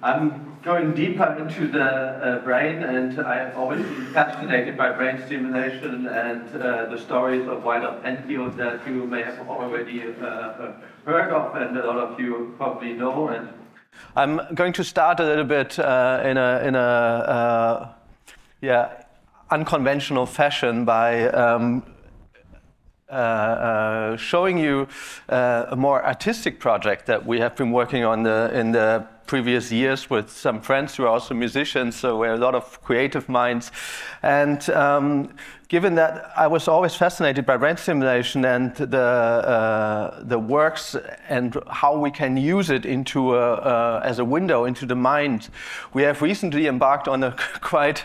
I'm going deeper into the brain, and I've always been fascinated by brain stimulation and the stories of Wilder Penfield that you may have already heard of, and a lot of you probably know. And I'm going to start a little bit in a unconventional fashion by showing you a more artistic project that we have been working on in the previous years with some friends who are also musicians, so we're a lot of creative minds. And given that I was always fascinated by brain stimulation and the works and how we can use it into as a window into the mind, we have recently embarked on a quite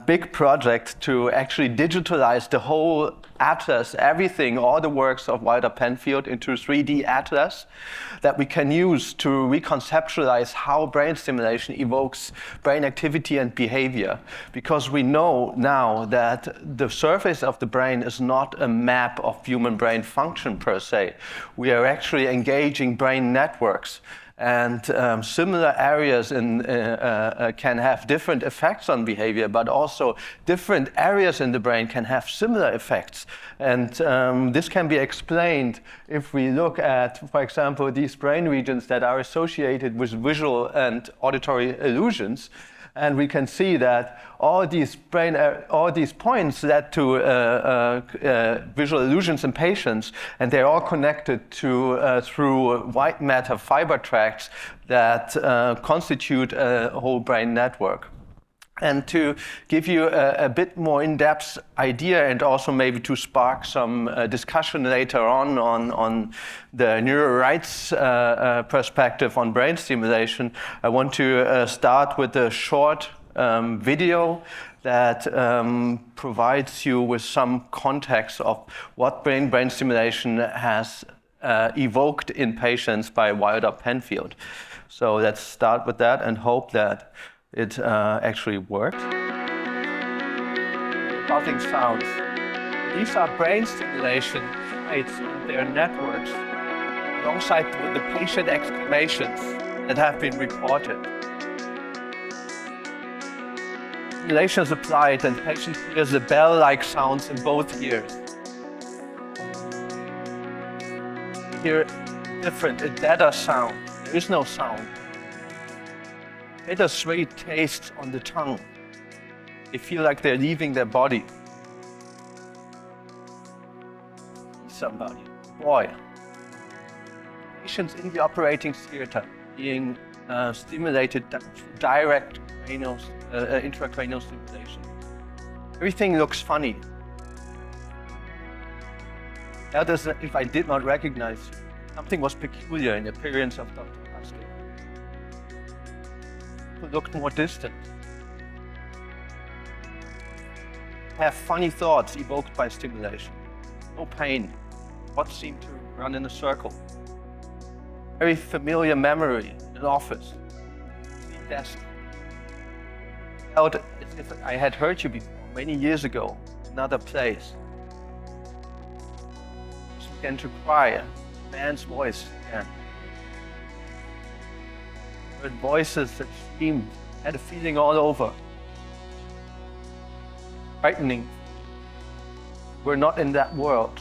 big project to actually digitalize the whole atlas, everything, all the works of Wilder Penfield into 3D atlas that we can use to reconceptualize how brain stimulation evokes brain activity and behavior. Because we know now that the surface of the brain is not a map of human brain function per se. We are actually engaging brain networks. And similar areas can have different effects on behavior, but also different areas in the brain can have similar effects. And this can be explained if we look at, for example, these brain regions that are associated with visual and auditory illusions. And we can see that all these points led to visual illusions in patients, and they're all connected to through white matter fiber tracts that constitute a whole brain network. And to give you a bit more in-depth idea, and also maybe to spark some discussion later on the neuro rights perspective on brain stimulation, I want to start with a short video that provides you with some context of what brain stimulation has evoked in patients by Wilder Penfield. So let's start with that and hope that it actually works. Buzzing sounds. These are brain stimulation sites and their networks, alongside with the patient exclamations that have been reported. Stimulation is applied and the patient hears the bell-like sounds in both ears. You hear a deader sound. There is no sound. Bitter sweet taste on the tongue. They feel like they're leaving their body. Somebody, boy. Patients in the operating theater being stimulated direct intracranial stimulation. Everything looks funny. That is, if I did not recognize you. Something was peculiar in the appearance of Dr. Looked more distant. Have funny thoughts evoked by stimulation. No pain. Thoughts seem to run in a circle. Very familiar memory in an office. Desk. Felt as if I had heard you before many years ago, in another place. Just began to cry. A man's voice again. Heard voices that screamed, had a feeling all over. Frightening. We're not in that world.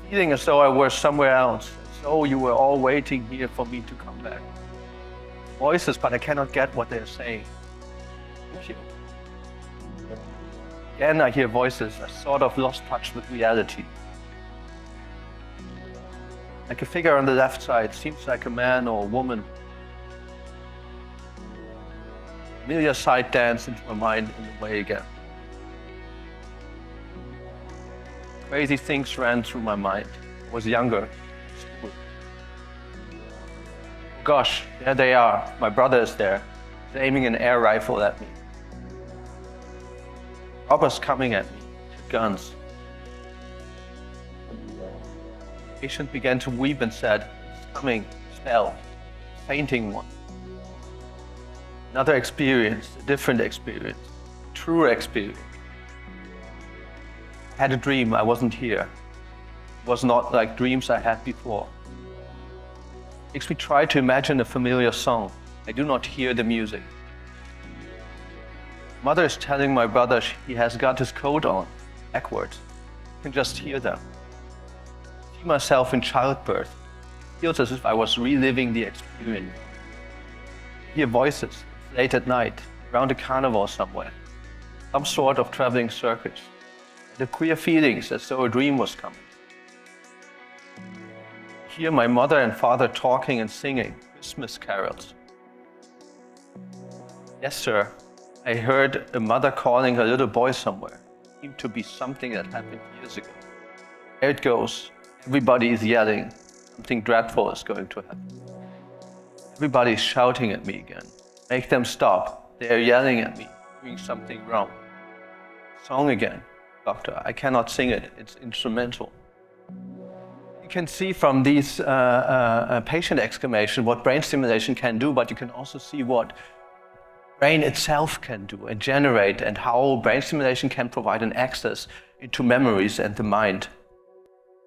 Feeling as though I were somewhere else, as though you were all waiting here for me to come back. Voices, but I cannot get what they're saying. Thank you. Again, I hear voices. I sort of lost touch with reality. Like a figure on the left side, seems like a man or a woman. Familiar sight danced into my mind in the way again. Crazy things ran through my mind. I was younger. Gosh, there they are. My brother is there. He's aiming an air rifle at me. Robbers coming at me with guns. The patient began to weep and said, "It's coming, spell, fainting one." Another experience, a different experience, truer experience. I had a dream, I wasn't here. It was not like dreams I had before. Makes me try to imagine a familiar song. I do not hear the music. Mother is telling my brother he has got his coat on, backwards. I can just hear them. I see myself in childbirth. It feels as if I was reliving the experience. I hear voices late at night, around a carnival somewhere. Some sort of traveling circus. The queer feelings as though a dream was coming. I hear my mother and father talking and singing Christmas carols. Yes, sir, I heard a mother calling her little boy somewhere. It seemed to be something that happened years ago. There it goes. Everybody is yelling. Something dreadful is going to happen. Everybody is shouting at me again. Make them stop. They are yelling at me, doing something wrong. Song again. Doctor, I cannot sing it. It's instrumental. You can see from these patient exclamations what brain stimulation can do, but you can also see what brain itself can do and generate, and how brain stimulation can provide an access into memories and the mind.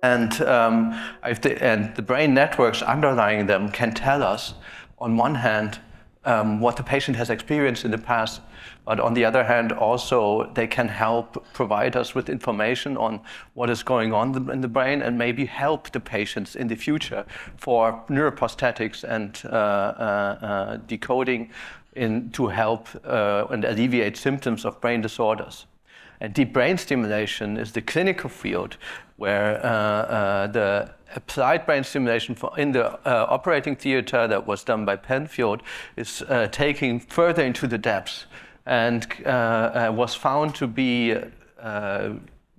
And the brain networks underlying them can tell us, on one hand, what the patient has experienced in the past, but on the other hand, also they can help provide us with information on what is going on in the brain, and maybe help the patients in the future for neuroprosthetics and decoding to help and alleviate symptoms of brain disorders. And deep brain stimulation is the clinical field where the applied brain stimulation in the operating theater that was done by Penfield is taking further into the depths, and was found to be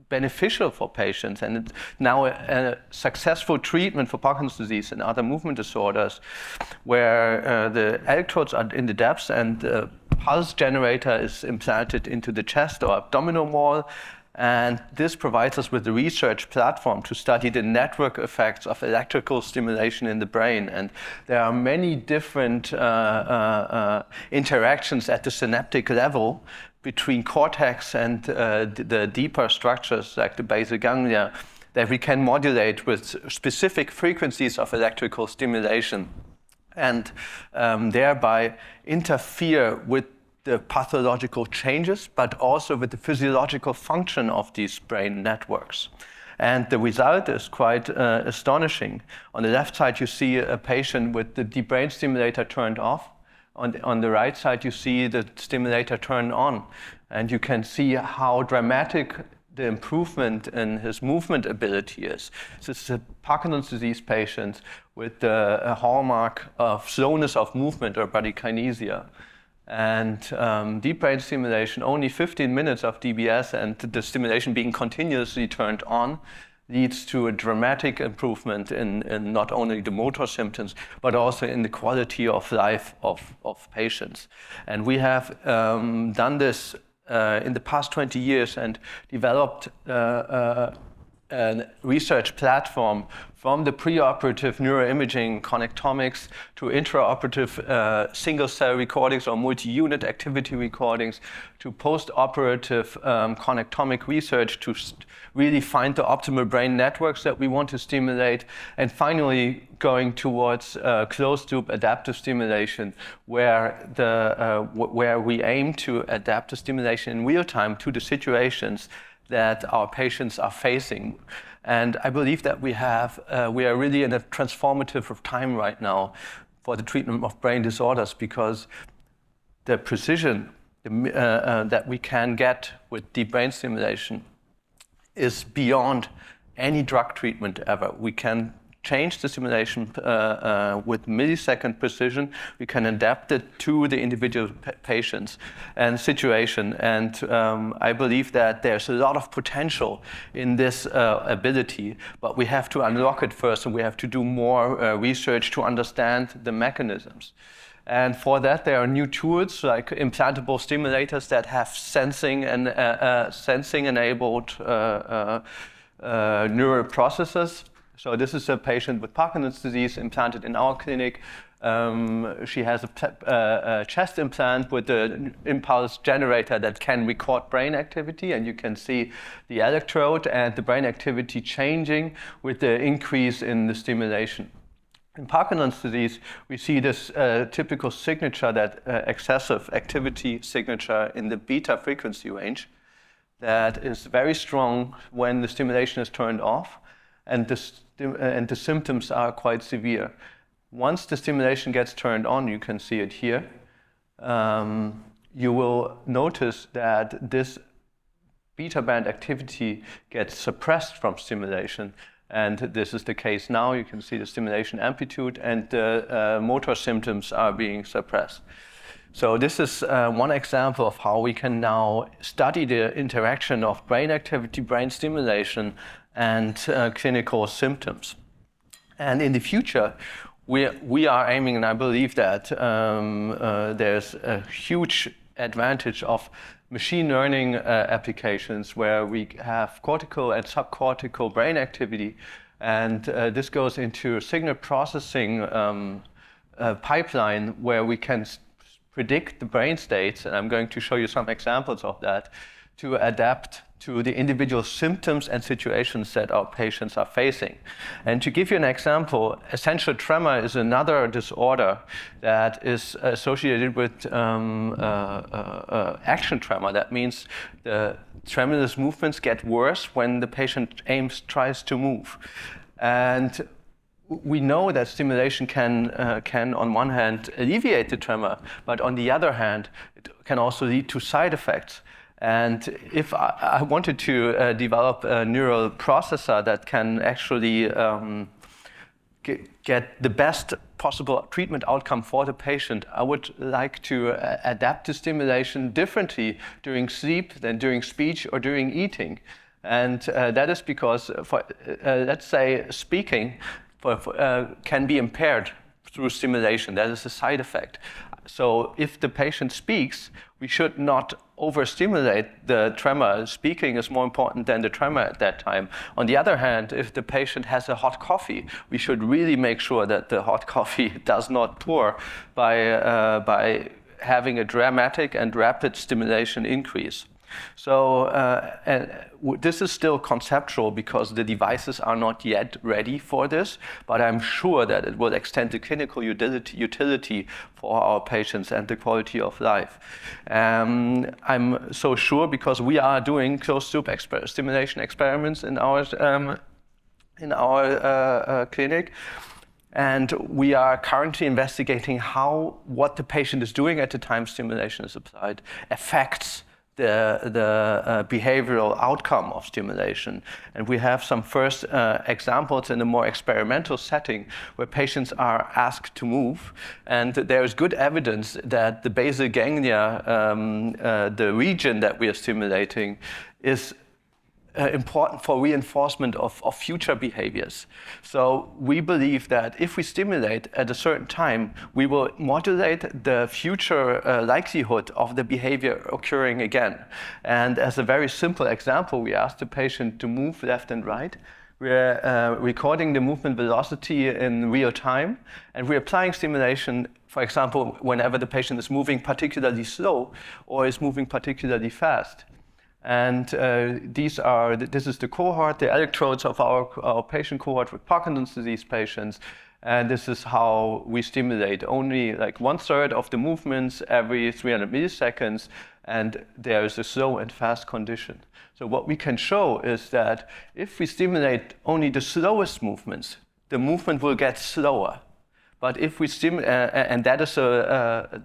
beneficial for patients, and it's now a successful treatment for Parkinson's disease and other movement disorders, where the electrodes are in the depths and the pulse generator is implanted into the chest or abdominal wall. And this provides us with a research platform to study the network effects of electrical stimulation in the brain. And there are many different interactions at the synaptic level between cortex and the deeper structures like the basal ganglia that we can modulate with specific frequencies of electrical stimulation, and thereby interfere with the pathological changes, but also with the physiological function of these brain networks. And the result is quite astonishing. On the left side, you see a patient with the deep brain stimulator turned off. On the right side, you see the stimulator turned on. And you can see how dramatic the improvement in his movement ability is. This is a Parkinson's disease patient with a hallmark of slowness of movement or bradykinesia. And deep brain stimulation, only 15 minutes of DBS and the stimulation being continuously turned on, leads to a dramatic improvement in not only the motor symptoms, but also in the quality of life of patients. And we have done this in the past 20 years and developed a research platform from the preoperative neuroimaging Connectomics to intraoperative single-cell recordings or multi-unit activity recordings to post-operative connectomic research to really find the optimal brain networks that we want to stimulate, and finally going towards closed-loop adaptive stimulation, where we aim to adapt the stimulation in real time to the situations that our patients are facing. And I believe that we are really in a transformative time right now for the treatment of brain disorders, because the precision that we can get with deep brain stimulation is beyond any drug treatment ever. We can change the stimulation with millisecond precision. We can adapt it to the individual patients and situation. And I believe that there's a lot of potential in this ability, but we have to unlock it first, and we have to do more research to understand the mechanisms. And for that, there are new tools like implantable stimulators that have sensing and sensing-enabled neural processes. So this is a patient with Parkinson's disease implanted in our clinic. She has a chest implant with an impulse generator that can record brain activity, and you can see the electrode and the brain activity changing with the increase in the stimulation. In Parkinson's disease, we see this typical signature, that excessive activity signature in the beta frequency range that is very strong when the stimulation is turned off, and the symptoms are quite severe. Once the stimulation gets turned on, you can see it here, you will notice that this beta band activity gets suppressed from stimulation. And this is the case now. You can see the stimulation amplitude, and the motor symptoms are being suppressed. So this is one example of how we can now study the interaction of brain activity, brain stimulation, and clinical symptoms. And in the future, we are aiming, and I believe that there's a huge advantage of machine learning applications where we have cortical and subcortical brain activity, and this goes into a signal processing pipeline where we can predict the brain states, and I'm going to show you some examples of that, to adapt to the individual symptoms and situations that our patients are facing. And to give you an example, essential tremor is another disorder that is associated with action tremor. That means the tremulous movements get worse when the patient tries to move. And we know that stimulation can on one hand alleviate the tremor, but on the other hand, it can also lead to side effects. And if I wanted to develop a neural processor that can actually get the best possible treatment outcome for the patient, I would like to adapt the stimulation differently during sleep than during speech or during eating. And that is because, let's say, speaking can be impaired through stimulation. That is a side effect. So if the patient speaks, we should not overstimulate the tremor. Speaking is more important than the tremor at that time. On the other hand, if the patient has a hot coffee, we should really make sure that the hot coffee does not pour by having a dramatic and rapid stimulation increase. So this is still conceptual because the devices are not yet ready for this, but I'm sure that it will extend the clinical utility for our patients and the quality of life. I'm so sure because we are doing closed-loop stimulation experiments in our clinic. And we are currently investigating how what the patient is doing at the time stimulation is applied affects the behavioral outcome of stimulation. And we have some first examples in a more experimental setting where patients are asked to move. And there is good evidence that the basal ganglia, the region that we are stimulating, is important for reinforcement of future behaviors. So we believe that if we stimulate at a certain time, we will modulate the future likelihood of the behavior occurring again. And as a very simple example, we asked the patient to move left and right. We're recording the movement velocity in real time, and we're applying stimulation, for example, whenever the patient is moving particularly slow or is moving particularly fast. And this is the cohort, the electrodes of our patient cohort with Parkinson's disease patients. And this is how we stimulate only like 1/3 of the movements every 300 milliseconds. And there is a slow and fast condition. So what we can show is that if we stimulate only the slowest movements, the movement will get slower. But if we stimulate, and that is a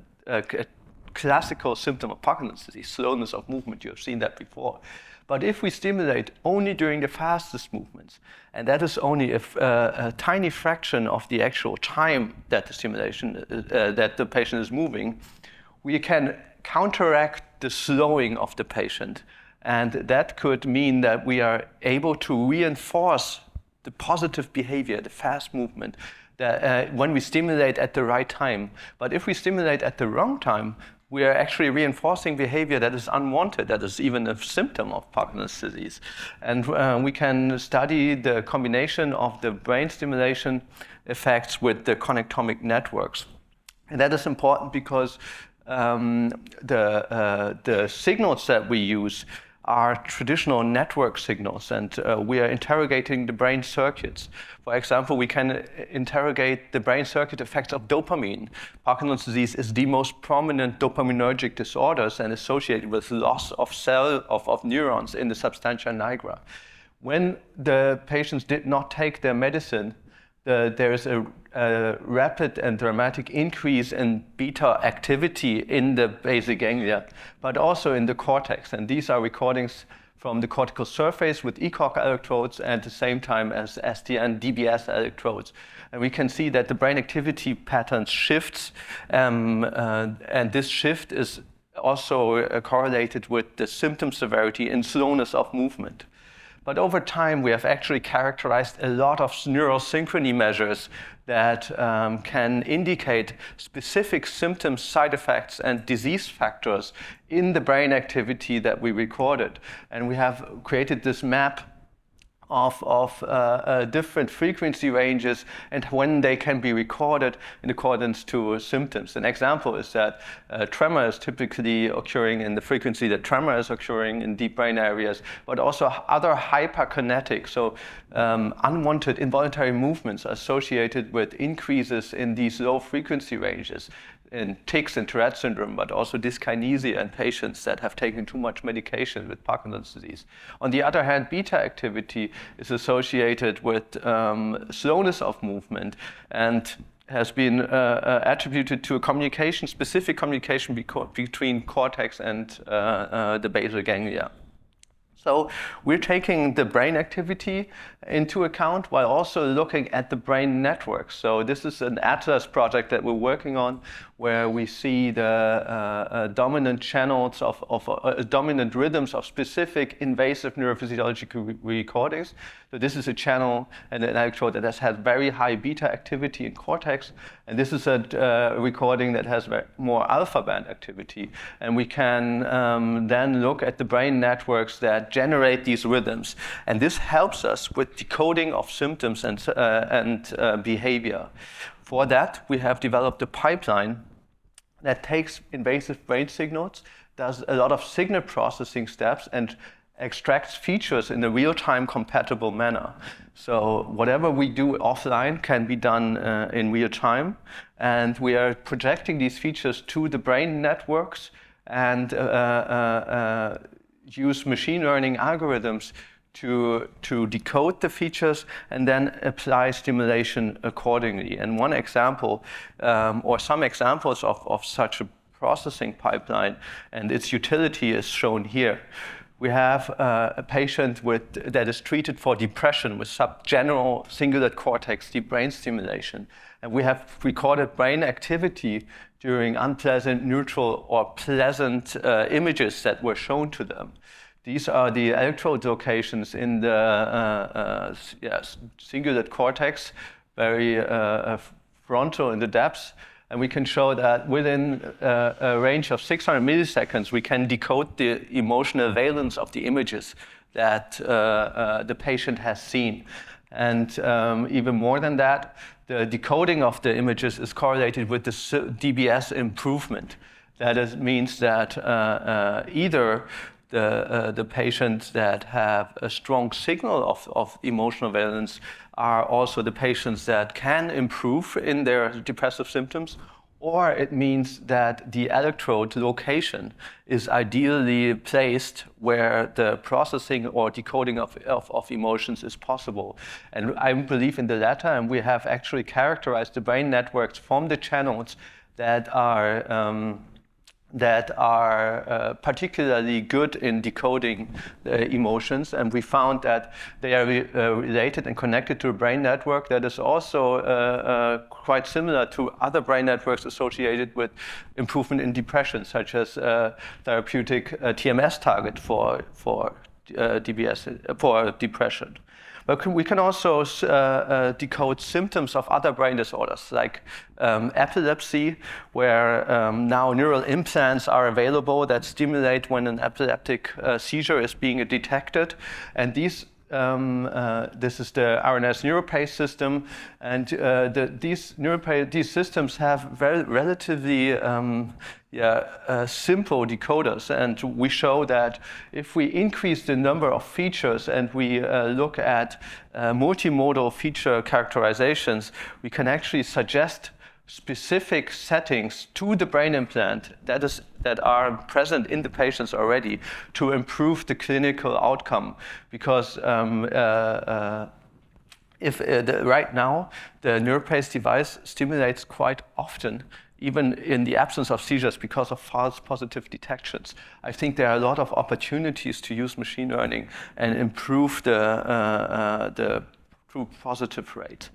classical symptom of Parkinson's disease, slowness of movement. You have seen that before. But if we stimulate only during the fastest movements, and that is only a tiny fraction of the actual time that the stimulation, that the patient is moving, we can counteract the slowing of the patient. And that could mean that we are able to reinforce the positive behavior, the fast movement, when we stimulate at the right time. But if we stimulate at the wrong time, we are actually reinforcing behavior that is unwanted, that is even a symptom of Parkinson's disease. And we can study the combination of the brain stimulation effects with the connectomic networks. And that is important because the signals that we use are traditional network signals, and we are interrogating the brain circuits. For example, we can interrogate the brain circuit effects of dopamine. Parkinson's disease is the most prominent dopaminergic disorders and associated with loss of neurons in the substantia nigra. When the patients did not take their medicine, there is a rapid and dramatic increase in beta activity in the basal ganglia, but also in the cortex. And these are recordings from the cortical surface with ECOG electrodes and at the same time as STN DBS electrodes. And we can see that the brain activity patterns shifts, and this shift is also correlated with the symptom severity and slowness of movement. But over time, we have actually characterized a lot of neural synchrony measures that can indicate specific symptoms, side effects, and disease factors in the brain activity that we recorded. And we have created this map of different frequency ranges and when they can be recorded in accordance to symptoms. An example is that tremor is typically occurring in the frequency that tremor is occurring in deep brain areas, but also other hyperkinetic, so unwanted involuntary movements associated with increases in these low frequency ranges in tics and Tourette syndrome, but also dyskinesia in patients that have taken too much medication with Parkinson's disease. On the other hand, beta activity is associated with slowness of movement and has been attributed to a specific communication between cortex and the basal ganglia. So we're taking the brain activity into account while also looking at the brain networks. So this is an atlas project that we're working on where we see the dominant channels of dominant rhythms of specific invasive neurophysiological recordings. So this is a channel and an electrode that has had very high beta activity in cortex, and this is a recording that has more alpha band activity. And we can then look at the brain networks that generate these rhythms, and this helps us with decoding of symptoms and behavior. For that, we have developed a pipeline that takes invasive brain signals, does a lot of signal processing steps, and extracts features in a real-time compatible manner. So whatever we do offline can be done in real time, and we are projecting these features to the brain networks and use machine learning algorithms to decode the features and then apply stimulation accordingly. And one example, or some examples of such a processing pipeline and its utility is shown here. We have a patient that is treated for depression with subgeneral cingulate cortex deep brain stimulation. And we have recorded brain activity during unpleasant, neutral, or pleasant images that were shown to them. These are the electrode locations in the cingulate cortex, very frontal in the depths. And we can show that within a range of 600 milliseconds, we can decode the emotional valence of the images that the patient has seen. And even more than that, the decoding of the images is correlated with the DBS improvement. That means that either the patients that have a strong signal of emotional valence are also the patients that can improve in their depressive symptoms, or it means that the electrode location is ideally placed where the processing or decoding of emotions is possible. And I believe in the latter, and we have actually characterized the brain networks from the channels that are particularly good in decoding emotions, and we found that they are related and connected to a brain network that is also quite similar to other brain networks associated with improvement in depression, such as therapeutic TMS target for DBS, for depression. But we can also decode symptoms of other brain disorders, like epilepsy, where now neural implants are available that stimulate when an epileptic seizure is being detected. And these This is the RNS NeuroPace system, and these systems have relatively simple decoders, and we show that if we increase the number of features and we look at multimodal feature characterizations, we can actually suggest specific settings to the brain implant that are present in the patients already to improve the clinical outcome. Because right now the NeuroPace device stimulates quite often, even in the absence of seizures, because of false positive detections. I think there are a lot of opportunities to use machine learning and improve the true positive rate.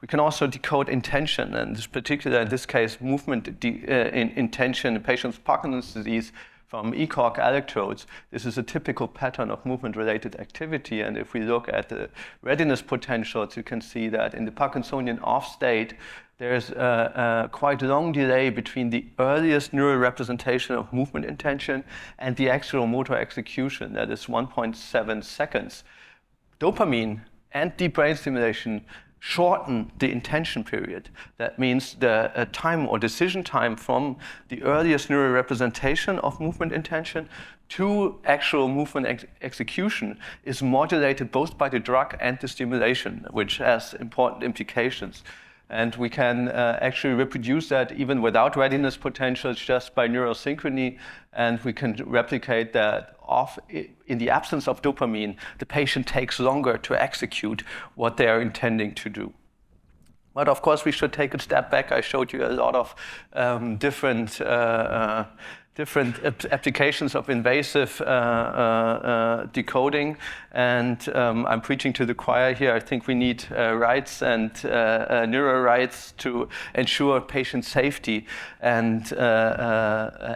We can also decode intention, and in this case, movement intention in patients with Parkinson's disease from ECOG electrodes. This is a typical pattern of movement-related activity, and if we look at the readiness potentials, you can see that in the Parkinsonian off state, there's a quite long delay between the earliest neural representation of movement intention and the actual motor execution. That is 1.7 seconds. Dopamine and deep brain stimulation shorten the intention period. That means the time or decision time from the earliest neural representation of movement intention to actual movement execution is modulated both by the drug and the stimulation, which has important implications. And we can actually reproduce that even without readiness potentials, just by neural synchrony. And we can replicate that in the absence of dopamine, the patient takes longer to execute what they are intending to do. But of course, we should take a step back. I showed you a lot of different applications of invasive decoding, and I'm preaching to the choir here. I think we need rights and neural rights to ensure patient safety and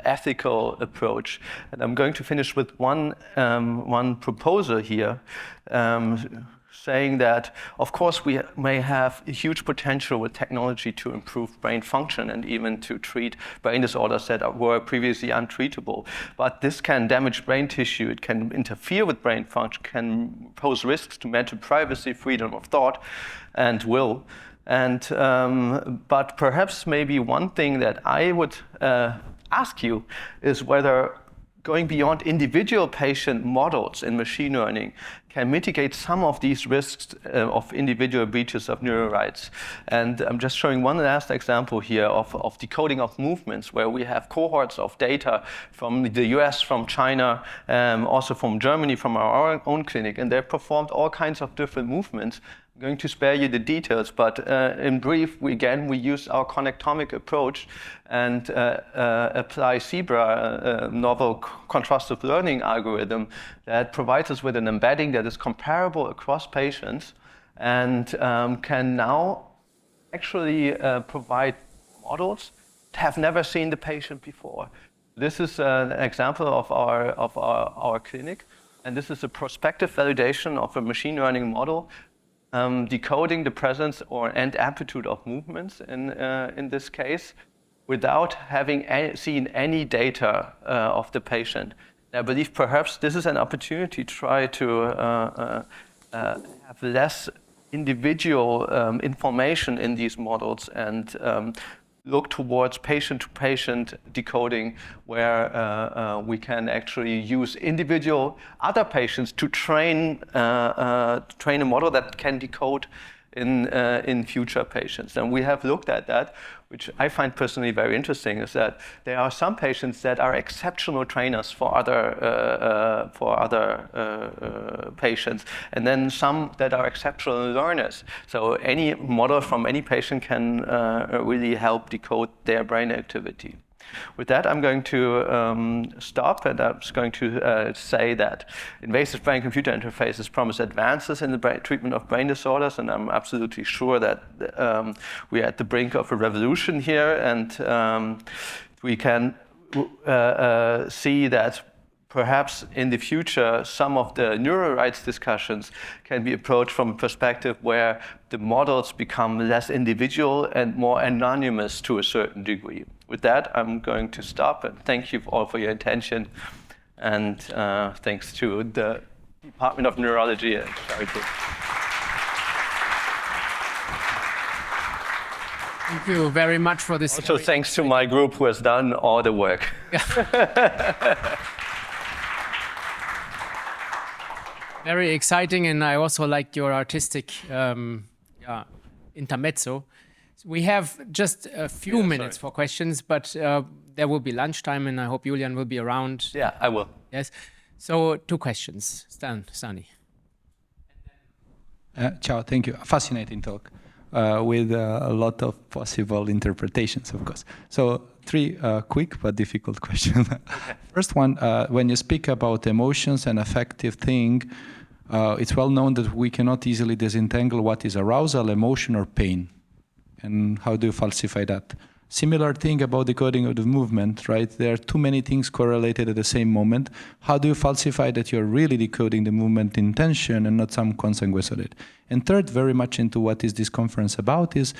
ethical approach. And I'm going to finish with one proposal here, saying that, of course, we may have a huge potential with technology to improve brain function and even to treat brain disorders that were previously untreatable. But this can damage brain tissue, it can interfere with brain function, can pose risks to mental privacy, freedom of thought, and will. And but perhaps maybe one thing that I would ask you is whether going beyond individual patient models in machine learning can mitigate some of these risks of individual breaches of neural rights. And I'm just showing one last example here of decoding of movements, where we have cohorts of data from the US, from China, also from Germany, from our own clinic, and they've performed all kinds of different movements. I'm going to spare you the details, but in brief, we use our connectomic approach and apply Zebra, a novel contrastive learning algorithm that provides us with an embedding that is comparable across patients and can now actually provide models that have never seen the patient before. This is an example of our clinic, and this is a prospective validation of a machine learning model decoding the presence and amplitude of movements in this case, without having seen any data of the patient. I believe perhaps this is an opportunity to try to have less individual information in these models and look towards patient-to-patient decoding, where we can actually use individual other patients to train a model that can decode in future patients. And we have looked at that, which I find personally very interesting, is that there are some patients that are exceptional trainers for other patients, and then some that are exceptional learners. So any model from any patient can really help decode their brain activity. With that, I'm going to stop, and I'm just going to say that invasive brain-computer interfaces promise advances in the treatment of brain disorders, and I'm absolutely sure that we're at the brink of a revolution here, and we can see that perhaps in the future, some of the neural rights discussions can be approached from a perspective where the models become less individual and more anonymous to a certain degree. With that, I'm going to stop, and thank you all for your attention, and thanks to the Department of Neurology at Charité. Thank you very much for this. Also, thanks to my group who has done all the work. Very exciting, and I also liked your artistic intermezzo. We have just a few minutes for questions, but there will be lunchtime, and I hope Julian will be around. Yeah, I will. Yes. So 2 questions. Stani. Ciao, thank you. Fascinating talk with a lot of possible interpretations, of course. So 3 quick but difficult questions. Okay. First one, when you speak about emotions and affective thing, it's well known that we cannot easily disentangle what is arousal, emotion, or pain. And how do you falsify that? Similar thing about decoding of the movement, right? There are too many things correlated at the same moment. How do you falsify that you're really decoding the movement intention and not some consequence of it? And third, very much into what is this conference about is,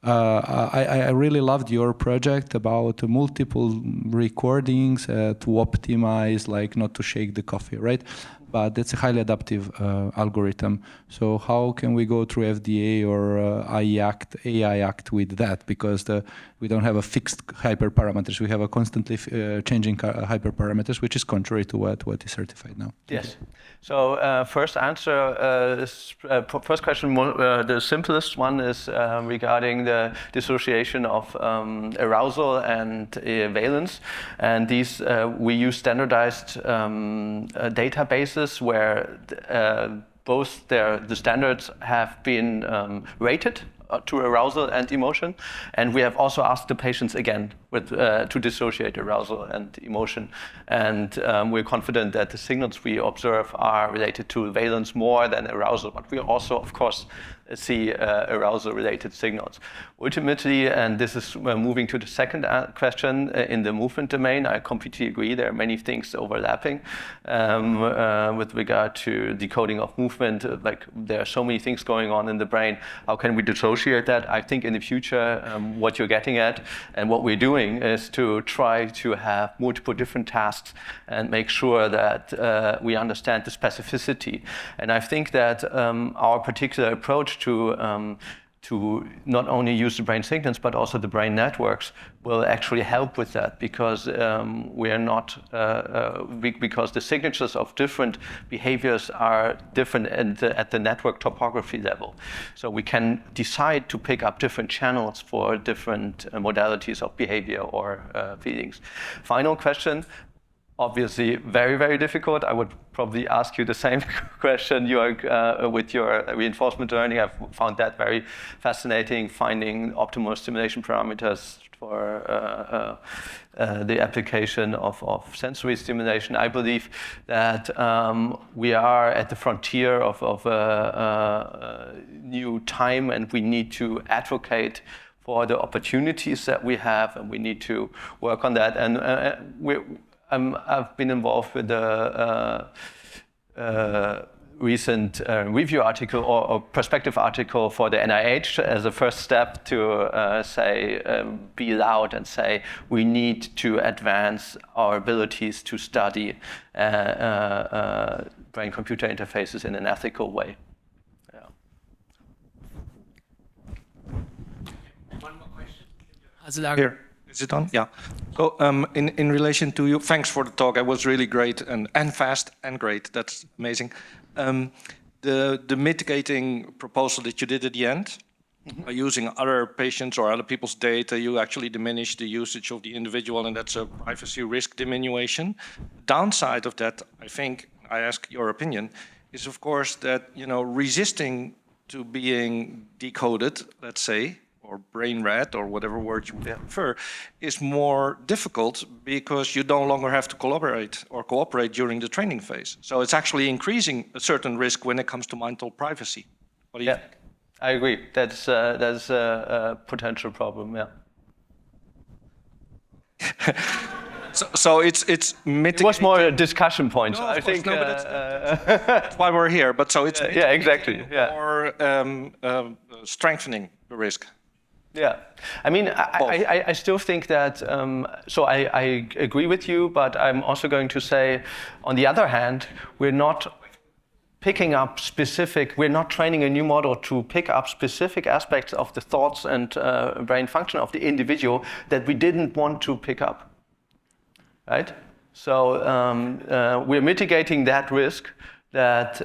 I really loved your project about multiple recordings to optimize, like not to shake the coffee, right? But that's a highly adaptive algorithm. So how can we go through FDA or AI Act with that? Because we don't have a fixed hyperparameters. We have a constantly changing hyperparameters, which is contrary to what is certified now. Yes. So first question, the simplest one is regarding the dissociation of arousal and valence. And these, we use standardized databases where both the standards have been rated to arousal and emotion, and we have also asked the patients again to dissociate arousal and emotion, and we're confident that the signals we observe are related to valence more than arousal, but we also, of course, see arousal-related signals. Ultimately, and this is moving to the second question, in the movement domain, I completely agree. There are many things overlapping with regard to decoding of movement. Like there are so many things going on in the brain. How can we dissociate that? I think in the future, what you're getting at and what we're doing is to try to have multiple different tasks and make sure that we understand the specificity. And I think that our particular approach to not only use the brain signals but also the brain networks will actually help with that, because we are not because the signatures of different behaviors are different at the network topography level. So we can decide to pick up different channels for different modalities of behavior or feelings. Final question. Obviously, very, very difficult. I would probably ask you the same question with your reinforcement learning. I've found that very fascinating, finding optimal stimulation parameters for the application of sensory stimulation. I believe that we are at the frontier of a new time, and we need to advocate for the opportunities that we have, and we need to work on that. And I've been involved with the recent review article or perspective article for the NIH as a first step to be loud and say we need to advance our abilities to study brain-computer interfaces in an ethical way. Yeah. One more question. Here. Is it on? Yeah. So in relation to you, thanks for the talk. It was really great and fast and great. That's amazing. The mitigating proposal that you did at the end, using other patients or other people's data, you actually diminish the usage of the individual, and that's a privacy risk diminution. Downside of that, I think, I ask your opinion, is of course that, you know, resisting to being decoded, let's say, or brain read, or whatever word you prefer, is more difficult because you no longer have to collaborate or cooperate during the training phase. So it's actually increasing a certain risk when it comes to mental privacy. What do you think? I agree. That's a potential problem, yeah. So it's mitigating. It was more a discussion point. No, I think that's why we're here. But so it's exactly. Yeah. Or strengthening the risk. Yeah, I mean, I still think that, so I agree with you, but I'm also going to say, on the other hand, we're not picking up we're not training a new model to pick up specific aspects of the thoughts and brain function of the individual that we didn't want to pick up, right? So we're mitigating that risk that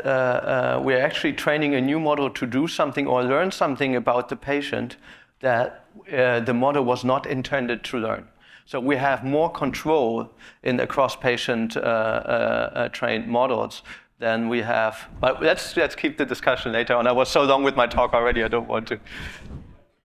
we're actually training a new model to do something or learn something about the patient that the model was not intended to learn. So we have more control in the cross-patient trained models than we have. But let's keep the discussion later on. I was so long with my talk already, I don't want to.